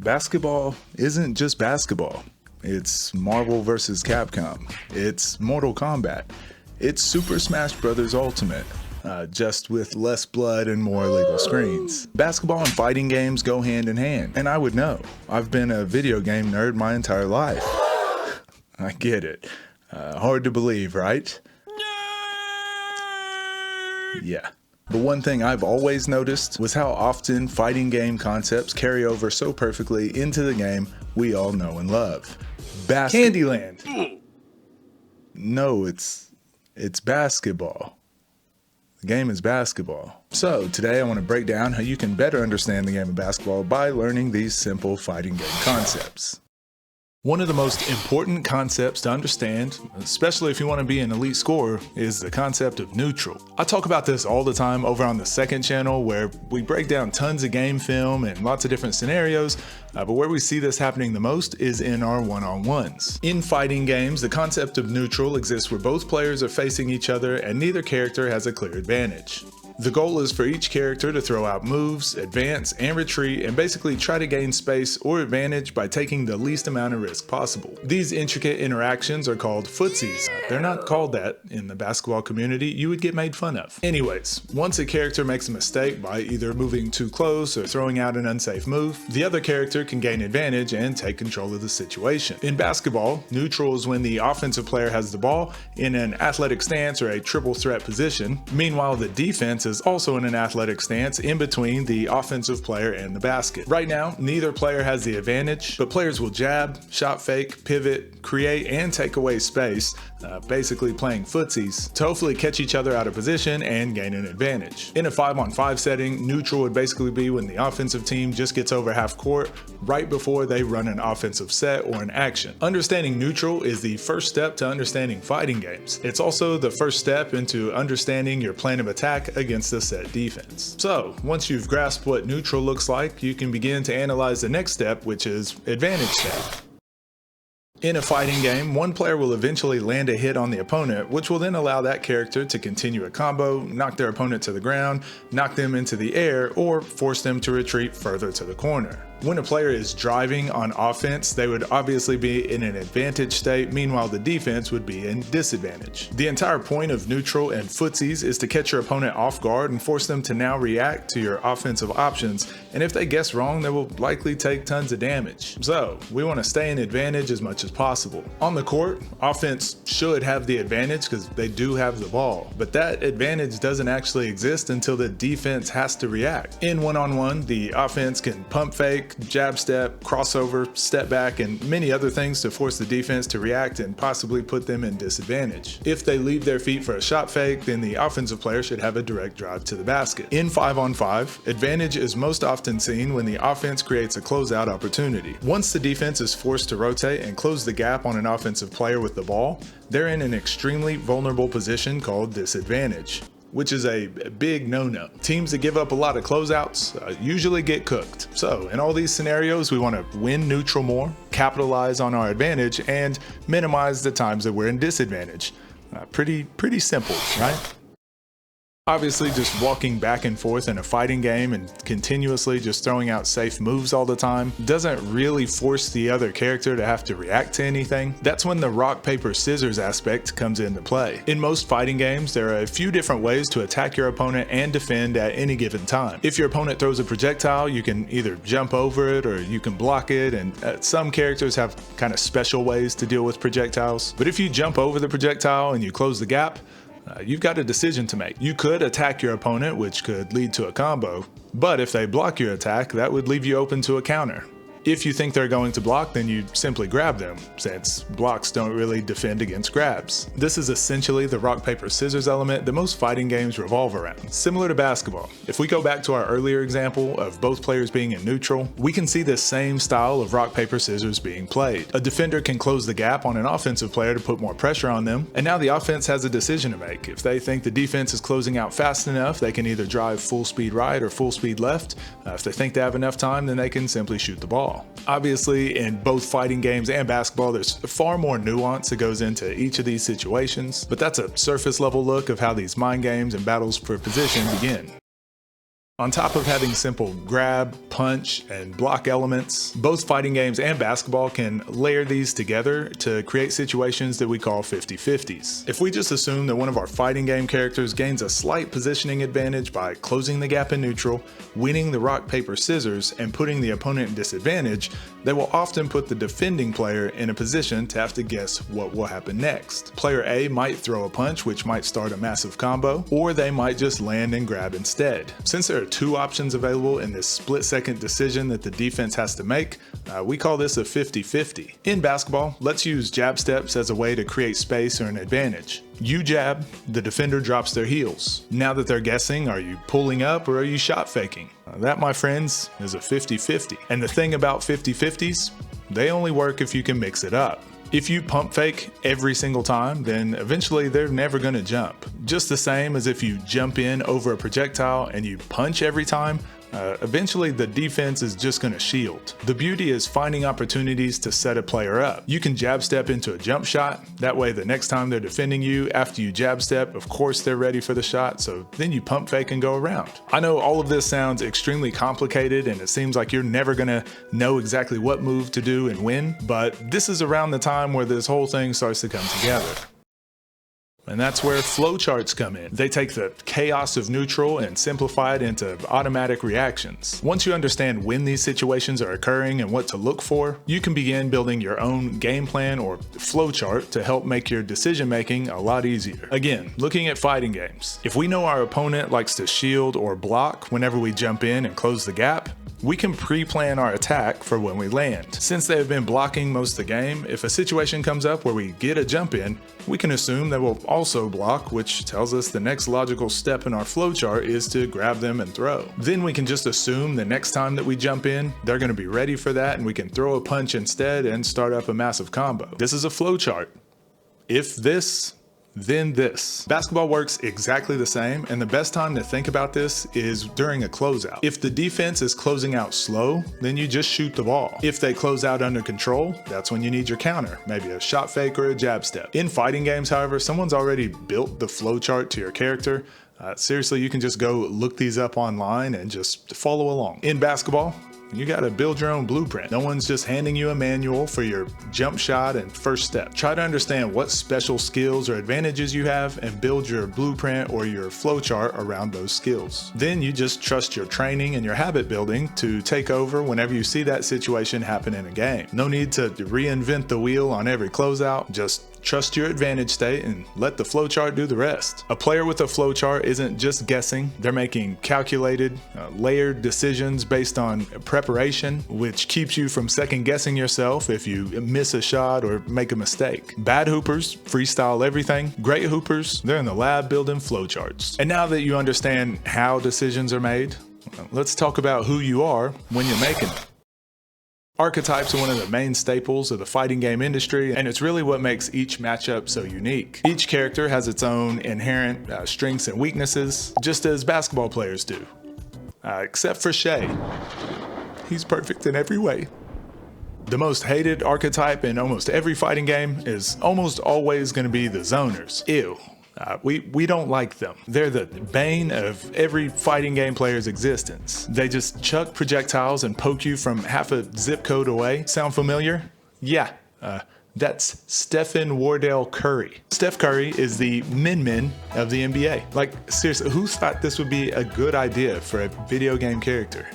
Basketball isn't just basketball. It's Marvel vs. Capcom. It's Mortal Kombat. It's Super Smash Bros. Ultimate, just with less blood and more illegal screens. Basketball and fighting games go hand in hand, and I would know. I've been a video game nerd my entire life. I get it. Hard to believe, right? Yeah. But one thing I've always noticed was how often fighting game concepts carry over so perfectly into the game we all know and love. Candyland. No, it's basketball. The game is basketball. So today I want to break down how you can better understand the game of basketball by learning these simple fighting game concepts. One of the most important concepts to understand, especially if you want to be an elite scorer, is the concept of neutral. I talk about this all the time over on the second channel, where we break down tons of game film and lots of different scenarios, but where we see this happening the most is in our one-on-ones. In fighting games, the concept of neutral exists where both players are facing each other and neither character has a clear advantage. The goal is for each character to throw out moves, advance, and retreat, and basically try to gain space or advantage by taking the least amount of risk possible. These intricate interactions are called footsies. They're not called that in the basketball community. You would get made fun of. Anyways, once a character makes a mistake by either moving too close or throwing out an unsafe move, the other character can gain advantage and take control of the situation. In basketball, neutral is when the offensive player has the ball in an athletic stance or a triple threat position. Meanwhile, the defense is also in an athletic stance in between the offensive player and the basket. Right now, neither player has the advantage, but players will jab, shot fake, pivot, create, and take away space, basically playing footsies, to hopefully catch each other out of position and gain an advantage. In a 5-on-5 setting, neutral would basically be when the offensive team just gets over half court right before they run an offensive set or an action. Understanding neutral is the first step to understanding fighting games. It's also the first step into understanding your plan of attack against a set defense. So, once you've grasped what neutral looks like, you can begin to analyze the next step, which is advantage step. In a fighting game, one player will eventually land a hit on the opponent, which will then allow that character to continue a combo, knock their opponent to the ground, knock them into the air, or force them to retreat further to the corner. When a player is driving on offense, they would obviously be in an advantage state, meanwhile the defense would be in disadvantage. The entire point of neutral and footsies is to catch your opponent off guard and force them to now react to your offensive options, and if they guess wrong, they will likely take tons of damage. So, we want to stay in advantage as much as possible. On the court, offense should have the advantage because they do have the ball, but that advantage doesn't actually exist until the defense has to react. In one-on-one, the offense can pump fake, jab step, crossover, step back, and many other things to force the defense to react and possibly put them in disadvantage. If they leave their feet for a shot fake, then the offensive player should have a direct drive to the basket. In 5-on-5, advantage is most often seen when the offense creates a closeout opportunity. Once the defense is forced to rotate and close the gap on an offensive player with the ball, they're in an extremely vulnerable position called disadvantage, which is a big no-no. Teams that give up a lot of closeouts usually get cooked. So in all these scenarios, we want to win neutral more, capitalize on our advantage, and minimize the times that we're in disadvantage. Pretty simple, right? Obviously, just walking back and forth in a fighting game and continuously just throwing out safe moves all the time doesn't really force the other character to have to react to anything. That's when the rock, paper, scissors aspect comes into play. In most fighting games, there are a few different ways to attack your opponent and defend at any given time. If your opponent throws a projectile, you can either jump over it or you can block it, and some characters have kind of special ways to deal with projectiles. But if you jump over the projectile and you close the gap, you've got a decision to make. You could attack your opponent, which could lead to a combo, but if they block your attack, that would leave you open to a counter. If you think they're going to block, then you simply grab them, since blocks don't really defend against grabs. This is essentially the rock, paper, scissors element that most fighting games revolve around. Similar to basketball, if we go back to our earlier example of both players being in neutral, we can see this same style of rock, paper, scissors being played. A defender can close the gap on an offensive player to put more pressure on them, and now the offense has a decision to make. If they think the defense is closing out fast enough, they can either drive full speed right or full speed left. If they think they have enough time, then they can simply shoot the ball. Obviously, in both fighting games and basketball, there's far more nuance that goes into each of these situations, but that's a surface level look of how these mind games and battles for position begin. On top of having simple grab, punch, and block elements, both fighting games and basketball can layer these together to create situations that we call 50-50s. If we just assume that one of our fighting game characters gains a slight positioning advantage by closing the gap in neutral, winning the rock, paper, scissors, and putting the opponent in disadvantage, they will often put the defending player in a position to have to guess what will happen next. Player A might throw a punch, which might start a massive combo, or they might just land and grab instead. Since there are two options available in this split-second decision that the defense has to make, we call this a 50-50. In basketball, let's use jab steps as a way to create space or an advantage. You jab, the defender drops their heels. Now that they're guessing, are you pulling up or are you shot faking? That, my friends, is a 50-50. And the thing about 50-50s, they only work if you can mix it up. If you pump fake every single time, then eventually they're never going to jump. Just the same as if you jump in over a projectile and you punch every time, eventually the defense is just going to shield. The beauty is finding opportunities to set a player up. You can jab step into a jump shot. That way the next time they're defending you, after you jab step, of course they're ready for the shot, so then you pump fake and go around. I know all of this sounds extremely complicated and it seems like you're never going to know exactly what move to do and when, but this is around the time where this whole thing starts to come together. And that's where flowcharts come in. They take the chaos of neutral and simplify it into automatic reactions. Once you understand when these situations are occurring and what to look for, you can begin building your own game plan or flowchart to help make your decision making a lot easier. Again, looking at fighting games. If we know our opponent likes to shield or block whenever we jump in and close the gap, we can pre-plan our attack for when we land. Since they have been blocking most of the game, if a situation comes up where we get a jump in, we can assume they will also block, which tells us the next logical step in our flowchart is to grab them and throw. Then we can just assume the next time that we jump in, they're going to be ready for that and we can throw a punch instead and start up a massive combo. This is a flowchart. If this, then this. Basketball works exactly the same, and the best time to think about this is during a closeout. If the defense is closing out slow, then you just shoot the ball. If they close out under control, that's when you need your counter, maybe a shot fake or a jab step. In fighting games, however, someone's already built the flowchart to your character. Seriously, you can just go look these up online and just follow along. In basketball, you gotta build your own blueprint. No one's just handing you a manual for your jump shot and first step. Try to understand what special skills or advantages you have and build your blueprint or your flowchart around those skills. Then you just trust your training and your habit building to take over whenever you see that situation happen in a game. No need to reinvent the wheel on every closeout. Just trust your advantage state and let the flowchart do the rest. A player with a flowchart isn't just guessing, they're making calculated, layered decisions based on preparation, which keeps you from second guessing yourself if you miss a shot or make a mistake. Bad hoopers freestyle everything. Great hoopers, they're in the lab building flowcharts. And now that you understand how decisions are made, let's talk about who you are when you're making them. Archetypes are one of the main staples of the fighting game industry, and it's really what makes each matchup so unique. Each character has its own inherent strengths and weaknesses, just as basketball players do. Except for Shay. He's perfect in every way. The most hated archetype in almost every fighting game is almost always going to be the zoners. Ew. We don't like them. They're the bane of every fighting game player's existence. They just chuck projectiles and poke you from half a zip code away. Sound familiar? Yeah, that's Stephen Wardell Curry. Steph Curry is the min-min of the NBA. Like, seriously, who thought this would be a good idea for a video game character?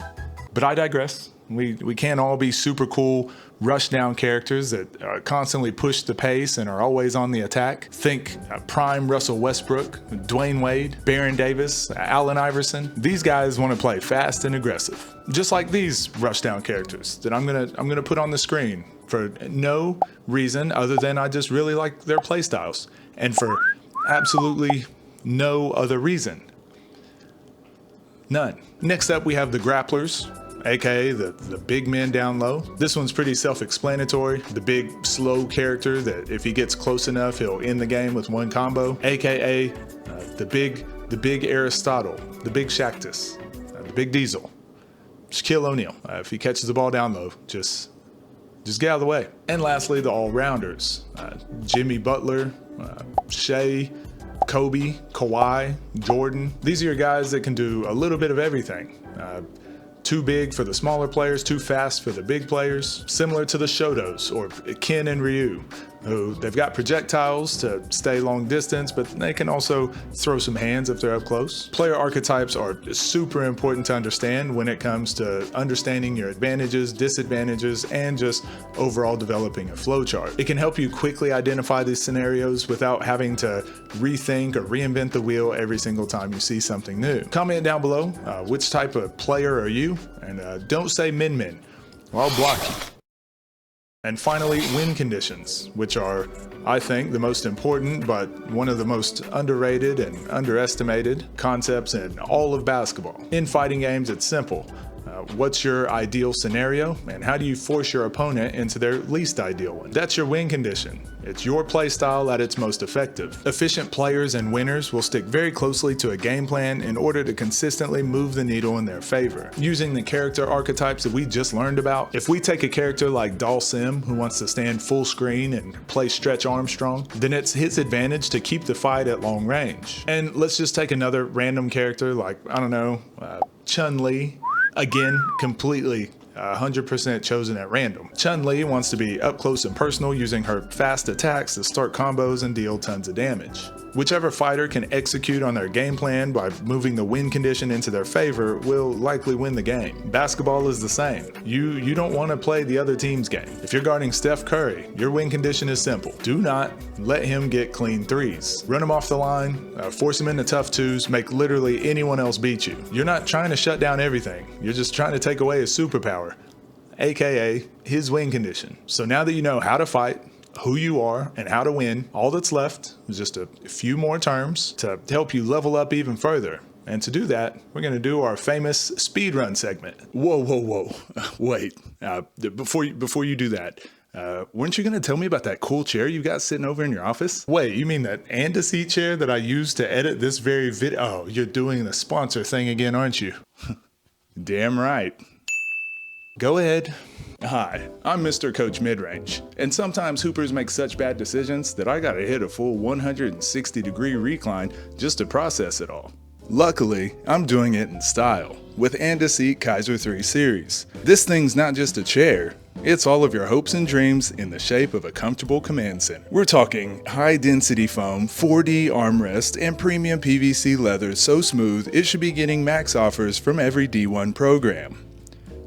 But I digress. We can't all be super cool rush-down characters that constantly push the pace and are always on the attack. Think prime Russell Westbrook, Dwayne Wade, Baron Davis, Allen Iverson. These guys want to play fast and aggressive, just like these rush-down characters that I'm gonna put on the screen for no reason other than I just really like their playstyles, and for absolutely no other reason. None. Next up, we have the grapplers, aka the big men down low. This one's pretty self-explanatory. The big slow character that if he gets close enough he'll end the game with one combo, aka the big Aristotle, the big Shactus, the big Diesel, Shaquille O'Neal. If he catches the ball down low, just get out of the way. And lastly, the all-rounders, Jimmy Butler, Shea, Kobe, Kawhi, Jordan. These are your guys that can do a little bit of everything. Too big for the smaller players, too fast for the big players. Similar to the shoutouts or Ken and Ryu, who they've got projectiles to stay long distance, but they can also throw some hands if they're up close. Player archetypes are super important to understand when it comes to understanding your advantages, disadvantages, and just overall developing a flowchart. It can help you quickly identify these scenarios without having to rethink or reinvent the wheel every single time you see something new. Comment down below which type of player are you, and don't say min, or I'll block you. And finally, win conditions, which are, I think, the most important, but one of the most underrated and underestimated concepts in all of basketball. In fighting games, it's simple. What's your ideal scenario, and how do you force your opponent into their least ideal one? That's your win condition. It's your play style at its most effective. Efficient players and winners will stick very closely to a game plan in order to consistently move the needle in their favor. Using the character archetypes that we just learned about, if we take a character like Dal Sim, who wants to stand full screen and play Stretch Armstrong, then it's his advantage to keep the fight at long range. And let's just take another random character like, I don't know, Chun-Li. Again, completely 100% chosen at random. Chun-Li wants to be up close and personal, using her fast attacks to start combos and deal tons of damage. Whichever fighter can execute on their game plan by moving the win condition into their favor will likely win the game. Basketball is the same. You don't want to play the other team's game. If you're guarding Steph Curry, your win condition is simple. Do not let him get clean threes. Run him off the line, force him into tough twos, make literally anyone else beat you. You're not trying to shut down everything. You're just trying to take away his superpower, aka his win condition. So now that you know how to fight, who you are, and how to win, all that's left is just a few more terms to help you level up even further. And to do that, we're going to do our famous speedrun segment. Whoa. Wait, before you do that, weren't you going to tell me about that cool chair you got sitting over in your office? Wait, you mean that and-a-seat chair that I used to edit this very video? Oh, you're doing the sponsor thing again, aren't you? Damn right. Go ahead. Hi, I'm Mr. Coach Midrange, and sometimes hoopers make such bad decisions that I gotta hit a full 160-degree recline just to process it all. Luckily, I'm doing it in style, with and-a-seat Kaiser 3 series. This thing's not just a chair, it's all of your hopes and dreams in the shape of a comfortable command center. We're talking high-density foam, 4D armrest, and premium PVC leather so smooth it should be getting max offers from every D1 program.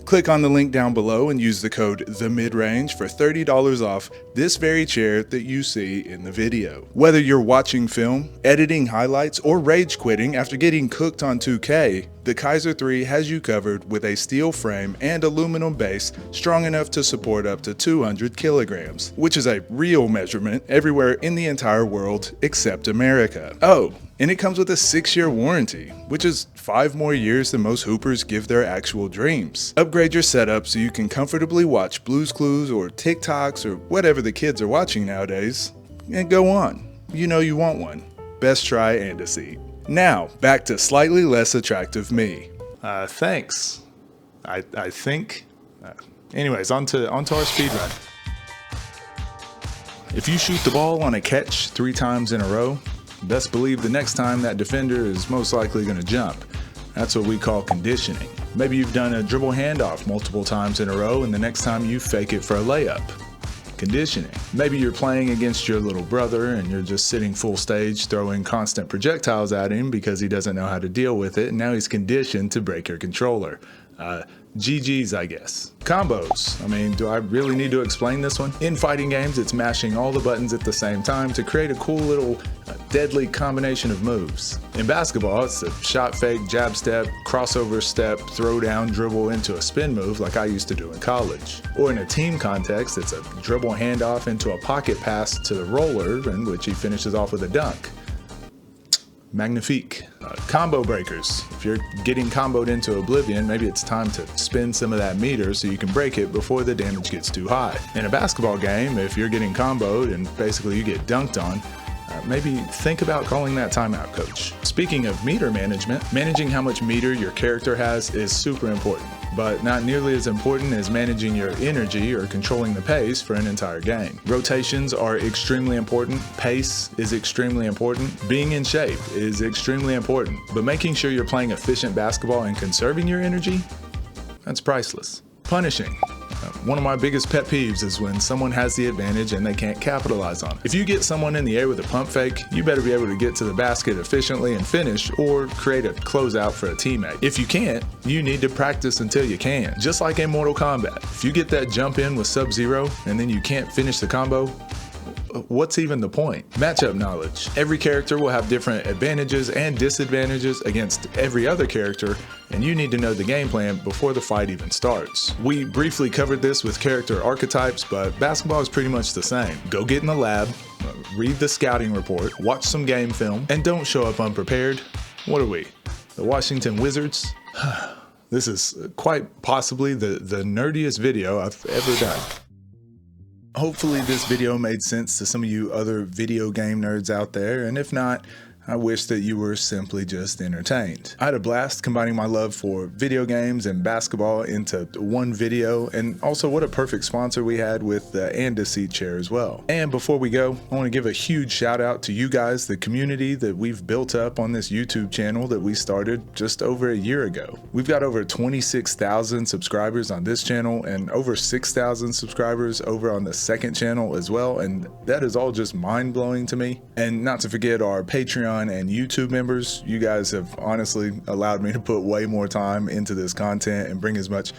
Click on the link down below and use the code THEMIDRANGE for $30 off this very chair that you see in the video. Whether you're watching film, editing highlights, or rage quitting after getting cooked on 2K, the Kaiser 3 has you covered with a steel frame and aluminum base strong enough to support up to 200 kilograms, which is a real measurement everywhere in the entire world except America. Oh, and it comes with a 6-year warranty, which is 5 more years than most hoopers give their actual dreams. Upgrade your setup so you can comfortably watch Blue's Clues or TikToks or whatever the kids are watching nowadays, and go on. You know you want one. Best try and-a-seat. Now, back to slightly less attractive me. Thanks. I think. Anyways, on to our speedrun. If you shoot the ball on a catch 3 times in a row, best believe the next time that defender is most likely going to jump. That's what we call conditioning. Maybe you've done a dribble handoff multiple times in a row, and the next time you fake it for a layup. Conditioning. Maybe you're playing against your little brother and you're just sitting full stage throwing constant projectiles at him because he doesn't know how to deal with it, and now he's conditioned to break your controller. GG's, I guess. Combos. I mean, do I really need to explain this one? In fighting games, it's mashing all the buttons at the same time to create a cool little deadly combination of moves. In basketball, it's a shot fake, jab step, crossover step, throw down, dribble into a spin move like I used to do in college. Or in a team context, it's a dribble handoff into a pocket pass to the roller, in which he finishes off with a dunk. Magnifique. Combo breakers. If you're getting comboed into oblivion, maybe it's time to spin some of that meter so you can break it before the damage gets too high. In a basketball game, if you're getting comboed and basically you get dunked on, maybe think about calling that timeout, coach. Speaking of meter management, managing how much meter your character has is super important. but not nearly as important as managing your energy or controlling the pace for an entire game. Rotations are extremely important, pace is extremely important, being in shape is extremely important, but making sure you're playing efficient basketball and conserving your energy, that's priceless. Punishing. One of my biggest pet peeves is when someone has the advantage and they can't capitalize on it. If you get someone in the air with a pump fake, you better be able to get to the basket efficiently and finish, or create a closeout for a teammate. If you can't, you need to practice until you can. Just like in Mortal Kombat. If you get that jump in with Sub-Zero and then you can't finish the combo, what's even the point? Matchup knowledge. Every character will have different advantages and disadvantages against every other character, and you need to know the game plan before the fight even starts. We briefly covered this with character archetypes, but basketball is pretty much the same. Go get in the lab, read the scouting report, watch some game film, and don't show up unprepared. What are we, the Washington Wizards? This is quite possibly the nerdiest video I've ever done. Hopefully this video made sense to some of you other video game nerds out there, and if not, I wish that you were simply just entertained. I had a blast combining my love for video games and basketball into one video, and also what a perfect sponsor we had with the And Seat chair as well. And before we go, I want to give a huge shout out to you guys, the community that we've built up on this YouTube channel that we started just over a year ago. We've got over 26,000 subscribers on this channel and over 6,000 subscribers over on the second channel as well, and that is all just mind-blowing to me. And not to forget our Patreon and YouTube members. You guys have honestly allowed me to put way more time into this content and bring as much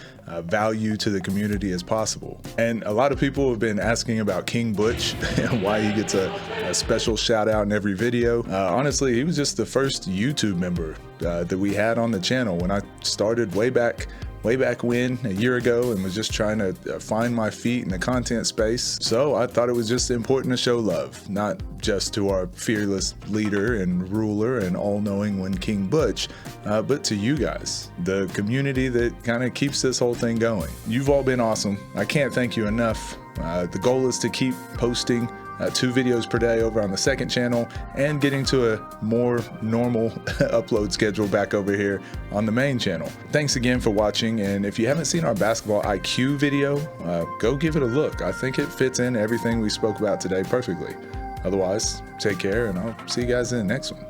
value to the community as possible. And a lot of people have been asking about King Butch and why he gets a special shout out in every video. Honestly, he was just the first YouTube member that we had on the channel when I started way back when, a year ago, and was just trying to find my feet in the content space. So I thought it was just important to show love, not just to our fearless leader and ruler and all-knowing one King Butch, but to you guys, the community that kind of keeps this whole thing going. You've all been awesome. I can't thank you enough. The goal is to keep posting 2 videos per day over on the second channel and getting to a more normal upload schedule back over here on the main channel. Thanks again for watching, and if you haven't seen our basketball IQ video, go give it a look. I think it fits in everything we spoke about today perfectly. Otherwise, take care, and I'll see you guys in the next one.